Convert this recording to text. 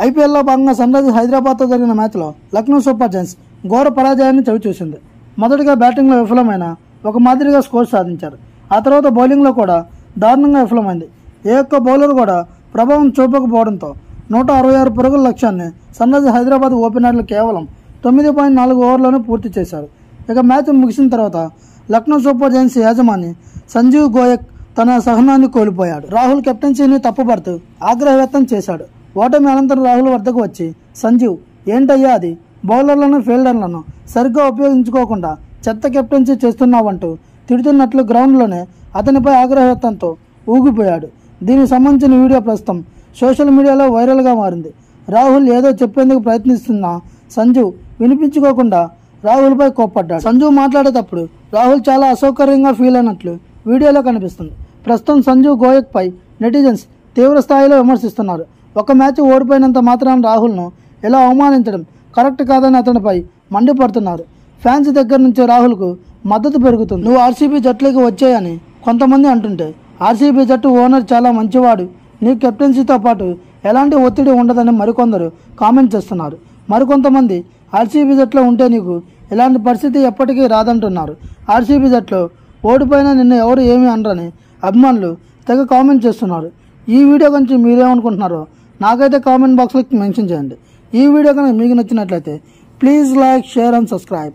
ఐపీఎల్లో భాగంగా sun Risers హైదరాబాద్తో జరిగిన మ్యాచ్లో లక్నో సూపర్ జైంట్స్ ఘోర పరాజయాన్ని చవిచూసింది. మొదటిగా బ్యాటింగ్లో విఫలమైన ఒక మాదిరిగా స్కోర్ సాధించారు. ఆ తర్వాత బౌలింగ్లో కూడా దారుణంగా విఫలమైంది. ఏ ఒక్క బౌలర్ కూడా ప్రభావం చూపకపోవడంతో 166 పరుగుల లక్ష్యాన్ని సన్ రైజర్స్ హైదరాబాద్ ఓపెనర్లు కేవలం 9.4 ఓవర్లోనే పూర్తి చేశారు. ఇక మ్యాచ్ ముగిసిన తర్వాత లక్నో సూపర్ జైంట్స్ యాజమాని సంజీవ్ గోయక్ తన సహనాన్ని కోల్పోయాడు. రాహుల్ కెప్టెన్సీని తప్పుపడుతూ ఆగ్రహం వ్యక్తం చేశాడు. ఓటమి అనంతరం రాహుల్ వద్దకు వచ్చి సంజీవ్, ఏంటయ్యా అది, బౌలర్లను ఫీల్డర్లను సరిగ్గా ఉపయోగించుకోకుండా చెత్త కెప్టెన్సీ చేస్తున్నావంటూ తిడుతున్నట్లు గ్రౌండ్లోనే అతనిపై ఆగ్రహ వ్యక్తంతో ఊగిపోయాడు. దీనికి సంబంధించిన వీడియో ప్రస్తుతం సోషల్ మీడియాలో వైరల్గా మారింది. రాహుల్ ఏదో చెప్పేందుకు ప్రయత్నిస్తున్నా సంజీవ్ వినిపించుకోకుండా రాహుల్పై కోప్పడ్డాడు. సంజీవ్ మాట్లాడేటప్పుడు రాహుల్ చాలా అసౌకర్యంగా ఫీల్ అయినట్లు వీడియోలో కనిపిస్తుంది. ప్రస్తుతం సంజీవ్ గోయక్ పై నెటిజన్స్ తీవ్ర స్థాయిలో విమర్శిస్తున్నారు. ఒక మ్యాచ్ ఓడిపోయినంత మాత్రాన రాహుల్ను ఇలా అవమానించడం కరెక్ట్ కాదని అతనిపై మండిపడుతున్నారు. ఫ్యాన్స్ దగ్గర నుంచి రాహుల్కు మద్దతు పెరుగుతుంది. నువ్వు ఆర్సీబీ జట్లోకి వచ్చాయని కొంతమంది అంటుంటే, ఆర్సీబీ జట్టు ఓనర్ చాలా మంచివాడు, నీ కెప్టెన్సీతో పాటు ఎలాంటి ఒత్తిడి ఉండదని మరికొందరు కామెంట్ చేస్తున్నారు. మరికొంతమంది ఆర్సీబీ జట్లో ఉంటే నీకు ఇలాంటి పరిస్థితి ఎప్పటికీ రాదంటున్నారు. ఆర్సీబీ జట్లో ఓడిపోయినా నిన్ను ఎవరు ఏమీ అనరని అభిమానులు తెగ కామెంట్ చేస్తున్నారు. ఈ వీడియో గురించి మీరేమనుకుంటున్నారో నాకైతే కామెంట్ బాక్స్లో మెన్షన్ చేయండి. ఈ వీడియో కనుక మీకు నచ్చినట్లయితే please like, share and subscribe.